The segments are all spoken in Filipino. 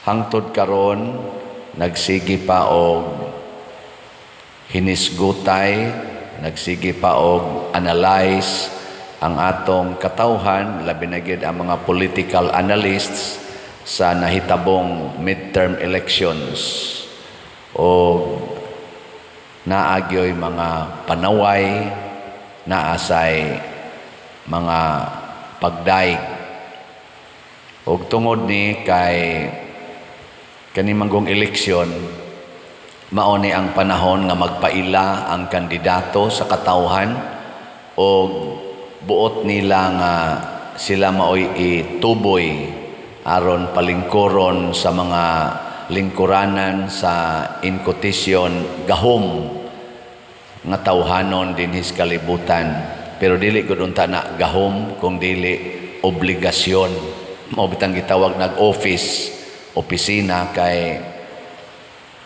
hangtod karon nagsigi pa og hinisgutay, nagsigi pa og analyze ang atong katawhan, labi na gid ang mga political analysts sa nahitabong midterm elections o naagyoy mga panaway, naasay mga pagdaig. Og tungod ni kay kanimanggong eleksyon, mao ni ang panahon nga magpaila ang kandidato sa katawhan o buot nila nga sila maoy ituboy aron palingkuron sa mga lingkuranan sa inkutisyon gahom nga tawhanon dinhis kalibutan. Pero dili gud unta na gahom kung dili obligasyon. Mao bitang gitawag nag-office, opisina kay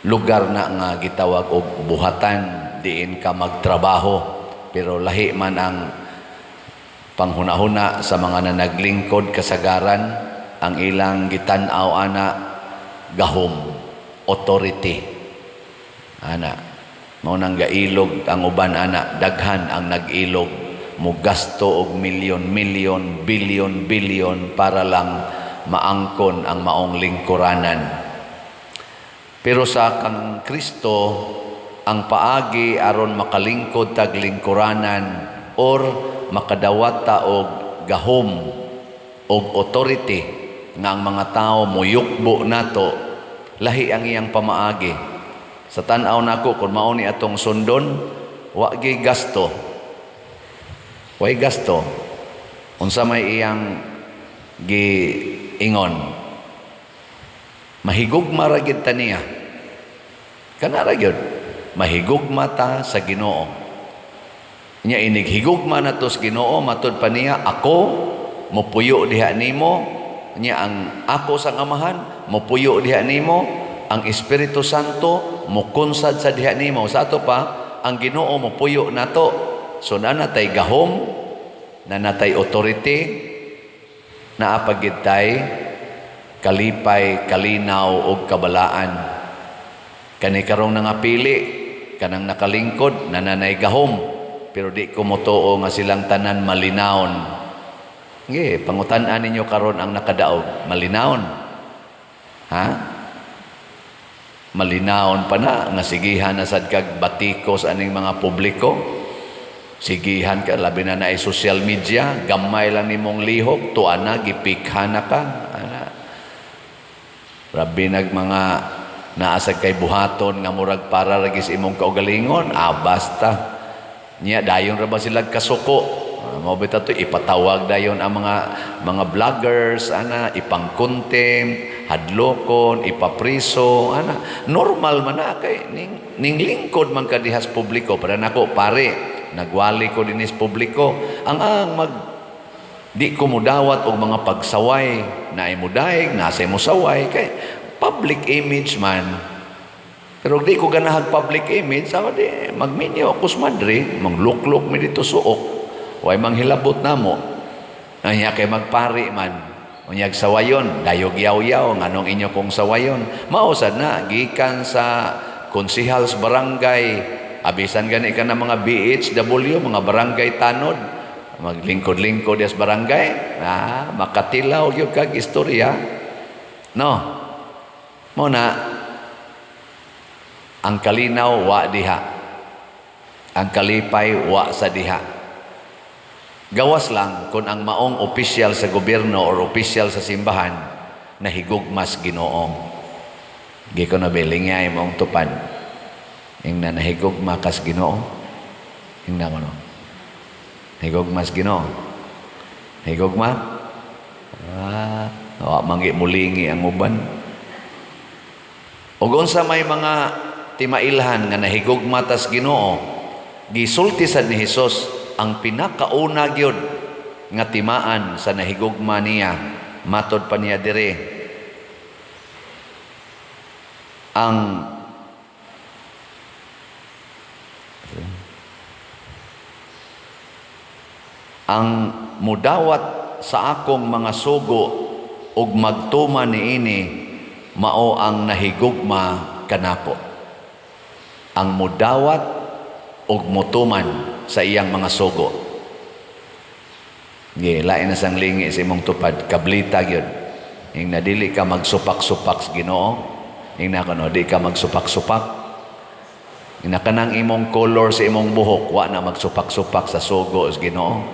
lugar na nga gitawag og buhatan diin ka magtrabaho. Pero lahi man ang panghuna-huna sa mga naglingkod kasagaran, ang ilang gitan-aw ana gahom, authority. Ana, mao nang gailog ang uban ana, daghan ang nag-ilog, mugasto og milyon-milyon, bilyon-bilyon para lang maangkon ang maong lingkuranan. Pero sa kang Kristo, ang paagi aron makalingkod tag lingkuranan or makadawat ta og gahom og authority nga ang mga tao muyukbo nato, lahi ang iyang pamaagi. Sa tan-aw nako kung mao ni atong sundon, wa gyud gasto. Way gasto. Unsa may iyang giingon, mahigugma ra gyud ta niya. Kana ra gyud, mahigugma ta sa Ginoo. Nya inig higugma nato sa Ginoo, matud pa niya, ako mopuyo diha nimo, nya ang ako sang amahan mopuyo diha nimo, ang Espiritu Santo mokunsad sa diha nimo. Sa ato pa ang Ginoo mopuyo nato. So nanatay gahom, nanatay authority, naapagid tay kalipay, kalinaw og kabalaan. Kani karong nangapili, kanang nakalingkod, nananay gahom. Pero di ko motoo nga silang tanan malinawon. Nge, pangutan-an ninyo karon ang nakadaog, malinawon. Ha? Malinawon pa na, nga sigihan na sad kag batikos aning mga publiko. Sigihan ka, labi na ay social media, gamay lang nimong lihok, tuan na, gipikhan na ka. Rabi nag mga naasag kay buhaton, nga murag para ragis imong kaugalingon, basta. Niya dayon ra ba sila kasuko? Mao bitaw to ipatawag dayon ang mga vloggers ana, ipangkontempt, hadlokon, ipapriso ana. Normal man na kay ning lingkod man kadihas publiko. Para nako pare, nagwali ko dinis publiko. Ang di ko mudawat og mga pagsaway na imudayeg, nasa mo saway kay public image man. Pero di ko ganahag public image, sabi di, magminyo akus madre, mangluklok mi dito suok, way manghilabot na mo. Anya kay magpari man, unyag sawayon, dayog yaw-yaw, nganong inyo kong sawayon. Mausad na, gikan sa konsihals barangay, abisan gani ka na mga BHW, mga barangay tanod, maglingkod-lingkod yas barangay, makatilaw yung kag istorya. No, muna, ang kalinaw wa diha, ang kalipay wa sa diha. Gawas lang kung ang maong opisyal sa gobyerno or opisyal sa simbahan nahigugmas Ginoo. Gi ko na belingay mong tupan. Ing na nahigugma kas Ginoo. Ing na no. Higugmas Ginoo. Higugma? Wa mangi mulingi ang uban. Ug unsa may mga timailhan nga nahigugma tas Ginoo, gisulti sad ni Hesus ang pinakauna gyud nga timaan sa nahigugma niya, matod pa niya dire. Ang mudawat sa akong mga sugo ug magtuman niini mao ang nahigugma kanapo. Ang mudawat ug mutuman sa iyang mga sugo. Lain na sang lingi sa imong tupad, kablita gyud. Ing nadili ka magsupak-supak sa Ginoo, ing nakuno di ka magsupak-supak. Ing nakanang imong color sa imong buhok, wa na magsupak-supak sa sugo sa Ginoo.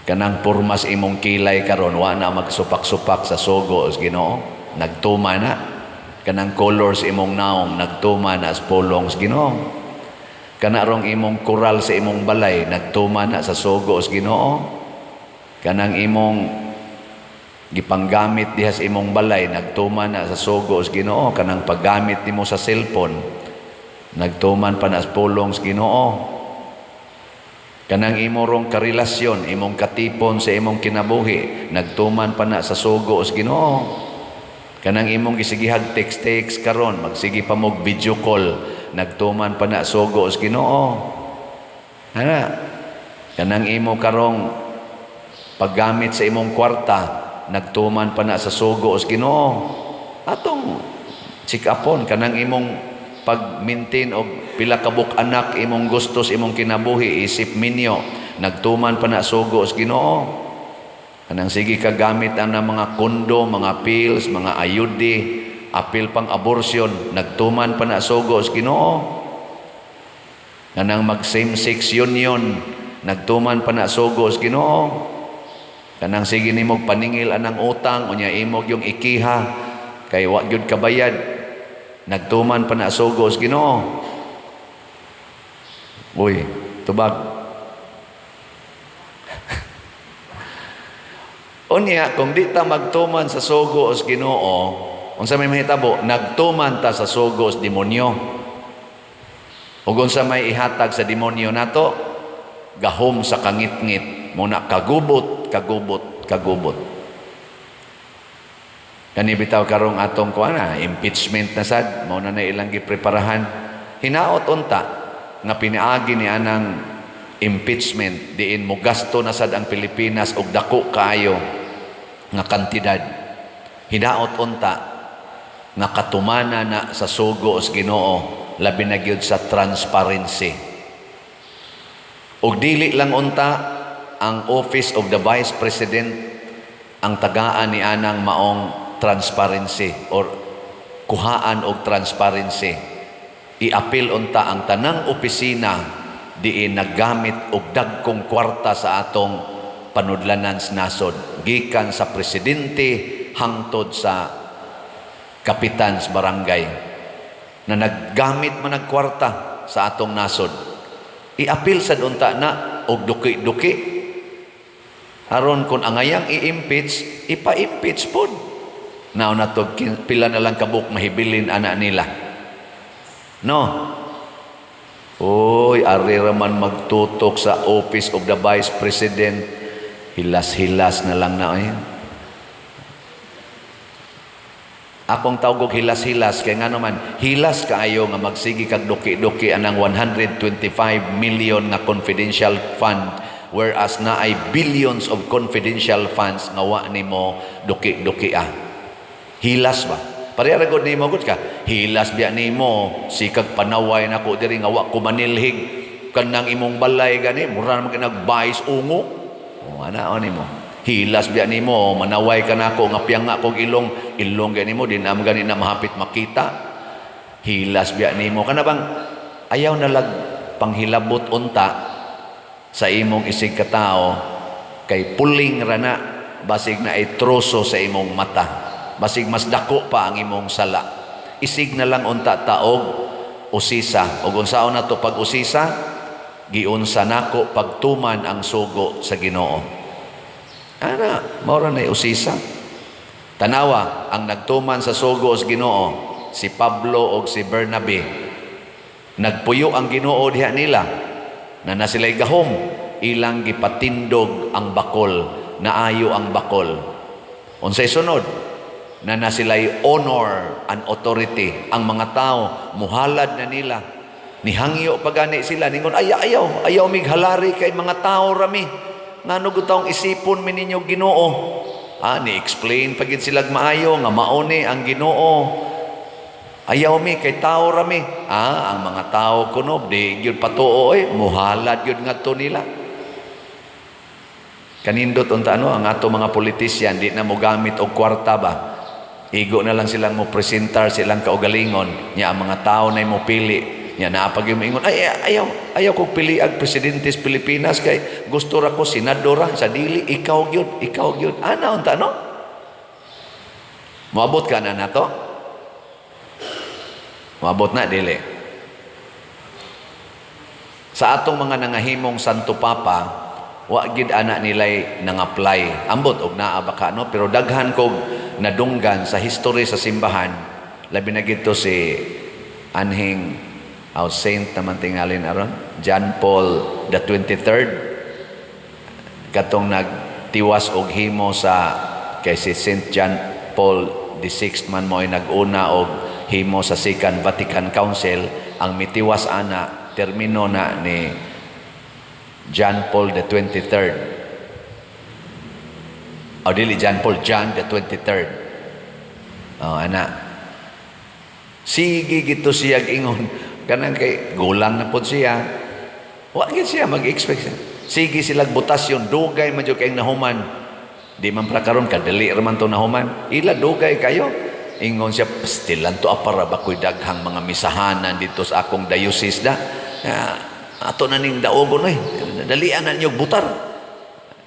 Kanang pormas imong kilay karon, wa na magsupak-supak sa sugo sa Ginoo. Nagtuma na. Kanang color sa imong naong, nagtuma na sa pulong sa Ginoo. Kanarong imong kural sa imong balay, nagtuma na sa sugo sa Ginoo. Kanang imong gipanggamit diha sa imong balay, nagtuma na sa sugo sa Ginoo. Kanang paggamit nimo sa cellphone, nagtuman pa na sa pulong sa Ginoo. Kanang imo rong karelasyon, imong katipon sa imong kinabuhi, nagtuman pa na sa sugo sa Ginoo. Kanang imong gisigihag text karon, magsigi pa mog video call, nagtuman pa na sugo sa Ginoo. Ana, kanang imo karong paggamit sa imong kwarta, nagtuman pa na sa sugo sa Ginoo. Atong sikapon kanang imong pag-maintain og pila ka buk anak imong gustos imong kinabuhi, isip minyo, nagtuman pa na sugo sa Ginoo. Kanang sige ka gamit ang mga kondo, mga pills, mga ayudi, apil pang abortion, nagtuman pa na sugo sa Ginoo. Kanang mag same-sex union, nagtuman pa na sugo sa Ginoo. Kanang sige nimo paningil anang utang, unya imog yung ikiha, kay wa gyud kabayad, nagtuman pa na sugo sa Ginoo. Uy, tubag. Unya, kung di ta magtuman sa sugo sa Ginoo, unsa may mahitabo, nagtuman ta sa sugo sa demonyo. Ug unsa may ihatag sa demonyo nato, gahom sa kangit-ngit, muna kagubot. Kani bitaw karong atong kuana, impeachment na sad, mao na ilang gipreparahan. Hinaot unta nga pinaagi ni anang impeachment diin mo gasto na sad ang Pilipinas og dako kaayo nga kantidad. Hinaot unta nga katumana na sa sugo sa Ginoo, labi na gyud sa transparency. Og dili lang unta ang Office of the Vice President ang tagaan ni anang maong transparency or kuhaan og transparency. Iapil unta ang tanang opisina diin naggamit og dagkong kwarta sa atong panudlanan sa nasod, gikan sa presidente hangtod sa kapitan sa barangay na naggamit man og kwarta sa atong nasod. Iapil sad unta na og duki-duki. Aron kung angayang i-impeach, ipa-impeach pod. Now na to, pila na lang kabuk mahibilin ana nila. No? Uy, ari raman magtutok sa Office of the Vice President. Hilas-hilas na lang na. Akong tawag hilas-hilas, kaya nga naman, hilas kaayo nga magsigi kag duki-duki anang 125 million nga confidential fund, whereas na ay billions of confidential funds nga wa nimo duki-duki Hilas ba? Pareha gud nimo gud ka. Hilas biya nimo sikag panaway nako diri nga wa ko manilhig kanang imong balay gani mura man nagbais ungo. O ana nimo. Hilas biya nimo manaway ka nako nga piyang nga kog ilong gani mo din am gani na mahapit makita. Hilas biya nimo kana bang ayaw na lag panghilabot unta sa imong isig katao kay puling rana basig na ay troso sa imong mata, basig mas dako pa ang imong sala. Isig na lang unta taog usisa, ug unsaon na to pag usisa, giunsa nako pagtuman ang sugo sa Ginoo. Ana maura na usisa. Tanawa ang nagtuman sa sugo sa Ginoo, si Pablo ug si Bernabe. Nagpuyo ang Ginoo diha nila na nasilay gahom, ilang gipatindog ang bakol, naayo ang bakol. Unsay sunod? Na nasilay honor and authority. Ang mga tao, muhalad na nila. Nihangyo pagani sila, ningon, ayaw mighalari kay mga tao rami. Ngano gutawng isipon mi ninyo Ginoo. Ni-explain pagid silag maayo nga mauni ang Ginoo. Ayaw mi kay tao rami. Ang mga tao kuno di gyud patuo muhalad gyud ngadto nila. Kanindot unta ang ato mga politisyan di na mo gamit og kwarta ba. Igo na lang silang mo presentar silang kaugalingon nya ang mga tao na mo pili. Nya naapag yung ingon ayaw kog pili ang presidente sa Pilipinas kay gusto ra ko senadora sa dili ikaw gyud. Ana unta no? Moabot ka na nato? Moabot na dili. Sa atong mga nangahimong Santo Papa, wa gid ana nilay nang-apply. Ambot og naa ba ka no? Pero daghan kog nadunggan sa history sa simbahan. Labi na gid to si anhing Saint naman tingalin aron John Paul the 23rd katong nagtiwas og himo sa kay si Saint John Paul the 6th man mo ay naguna og himo sa Second Vatican Council. Ang mitiwas ana termino na ni John Paul the 23rd dili John the 23rd ana sige gito siya ingon kanang kay gulang na po siya. Wa gid siya mag-expect siya. Sige silag butasyon, dugay man jud kay nahuman. Di man pra karon kadali ra man to nahuman. Ila dugay kayo. Ingon siya, stilan to para ba koy daghang mga misahanan dito sa akong diocese da. Ato na ning daogon dalian na niyo butar.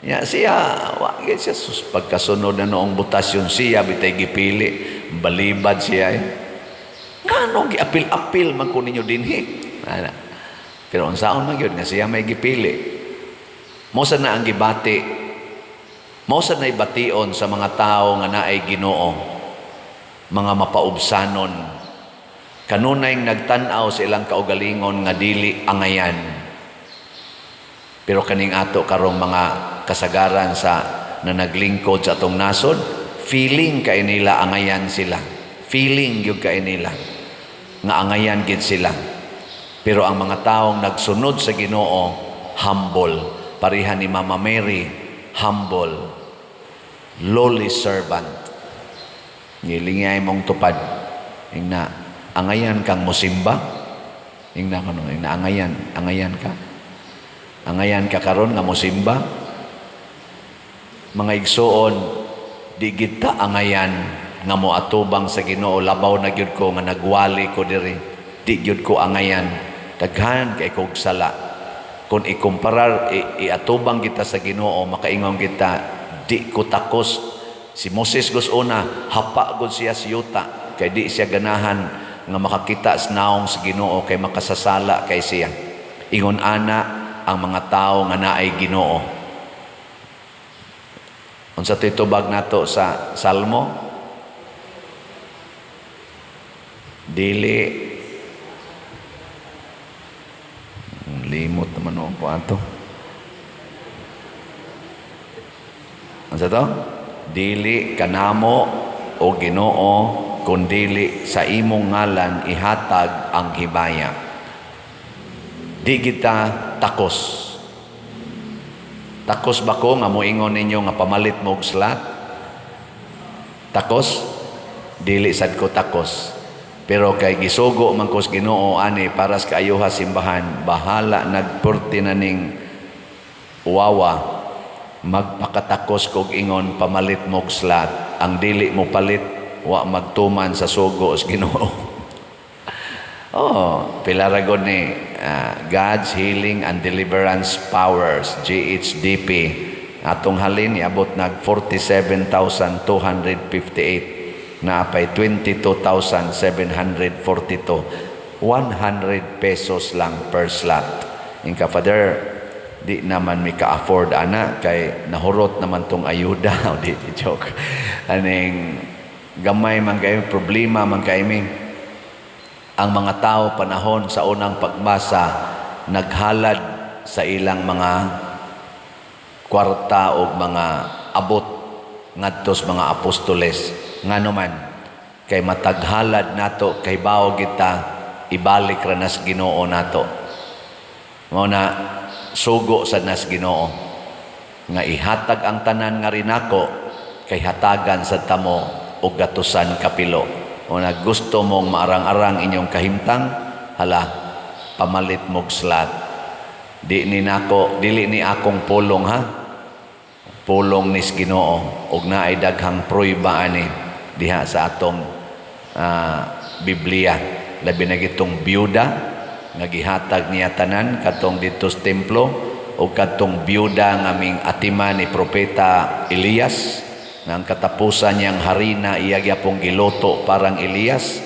Ya siya, wa gid siya pagkasunod na noong butasyon siya bitay gipili, balibad siya Ngano gi-apil-apil man ko ninyo dinhi. Pero unsaon man gyud nga siya may gipili. Mao sa na ang gibati. Mao sa na ibation sa mga tao nga naay Ginoo. Mga mapaubsanon. Kanunay nagtan-aw sa ilang kaugalingon nga dili angayan. Pero kaning ato karong mga kasagaran sa na naglingkod sa atong nasod, feeling kay nila angayan sila. Feeling gyud kay nila nga angayan gid sila. Pero ang mga taong nagsunod sa Ginoo humble, pareha ni Mama Mary, humble, lowly servant. Ngilingay mong tupad ingna angayan kang musimba ingna angayan ka karon nga musimba. Mga igsoon di kita angayan nga mo atubang sa Ginoo. Labaw na gyud ko nga nagwali ko diri, di gyud ko angayan, daghan kay kog sala. Kung ikumparar iatubang kita sa Ginoo, makaingon kita di ko takos. Si Moses gusuna hapa gud siya sa yuta kay di siya ganahan nga makakita sa naong sa Ginoo kay makasasala kay siya. Ingon ana ang mga tao nga naay Ginoo. Unsa titubag nato sa Salmo? Dili limot naman ako po ato. Ano sa to? Dili kanamo o Ginoo kundili sa imong ngalan ihatag ang hibaya. Di kita takos. Takos ba ko nga moingon ninyo nga pamalit mo og slat? Takos? Dili sad ko takos. Pero kay gisugo man ko sa Ginoo ani para sa kaayuha simbahan, bahala nagpurti na ning uwawa, magpakatakos kog ingon pamalit mo og slat. Ang dili mo palit wa magtuman sa sugo sa Ginoo. Pilaragod ni God's Healing and Deliverance Powers, GHDP. Atong halin niabot nag 47,258. Na apay 22,742. 100 pesos lang per slot. Inka Father, di naman mi ka-afford ana kay nahurot naman tong ayuda. Di joke. Aning gamay man kay problema man kay mi. Ang mga tao panahon sa unang pagbasa naghalad sa ilang mga kwarta o mga abot ngadto sa mga apostoles. Ngano man kay mataghalad nato kay bawo kita ibalik ra nas Ginoo nato. Mao na sugo sa nas Ginoo nga ihatag ang tanan nga rinako kay hatagan sa tamo og gatusan kapilo. O na gusto mong maarang-arang inyong kahimtang, hala, pamalit mog slot. Dili ni akong pulong ha. Pulong nis Ginoo og naay daghang prueba ani diha sa atong Biblia. Labi na gitong biyuda nga gihatag niya tanan katong dito sa templo o katong biyuda nga ming atiman ni propeta Elias nga ang katapusan niyang harina iya gyapong giloto parang Elias.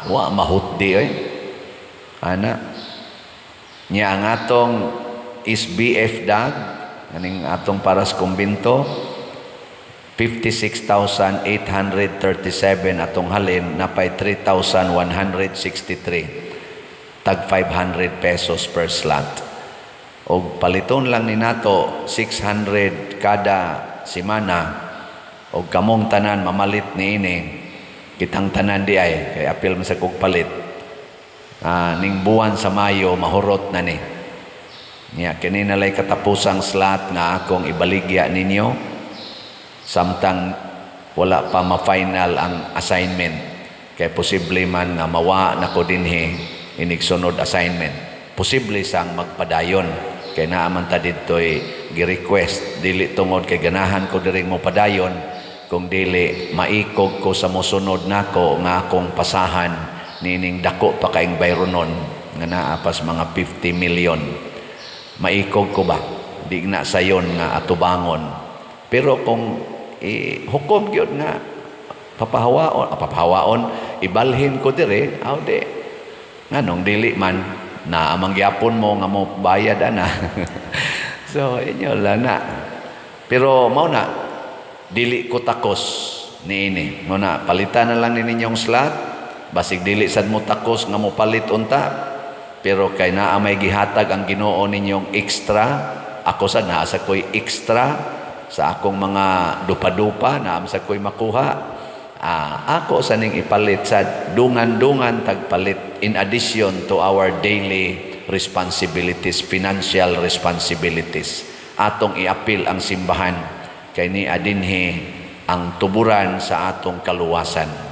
Wa mahutdi ana niya ang atong SBF dag kaning atong paras kumbinto 56,837 atong halin napay 3,163 tag 500 pesos per slot. Og paliton lang ni nato 600 kada semana og kamong tanan mamalit niini kitang tanan di ay kay apil man sa kog palit. Ning buwan sa Mayo mahurot na ni. Nya kini nalay katapusang slot nga akong ibaligya ninyo samtang wala pa ma-final ang assignment kay posible man nga mawa na ko dinhi inig sunod assignment. Posible sang magpadayon kay naaman ta didtoy gi-request dili tungod kay ganahan ko diring mo padayon kung dili maikog ko sa mosunod nako nga akong pasahan nining dako pa kaing bayronon nga naa pas mga 50 million. Maikog ko ba? Di na sayon nga atubangon. Pero kung hukom gyud nga papahawaon ibalhin ko dire, di nganong dili man na amang gyapon mo nga mo bayad ana. So inyo lang na. Pero mao na dili ko takos niini. Mao na palitan na lang ninyong slot. Basig dili sad mo takos nga mo palit unta. Pero kay naa may gihatag ang Ginoo ninyong extra, ako sa naasa ko'y extra sa akong mga dupa-dupa na sa ko'y makuha. Ako sa ning ipalit sa dungan-dungan tagpalit in addition to our daily responsibilities, financial responsibilities. Atong iapil ang simbahan kay ni adinhi ang tuburan sa atong kaluwasan.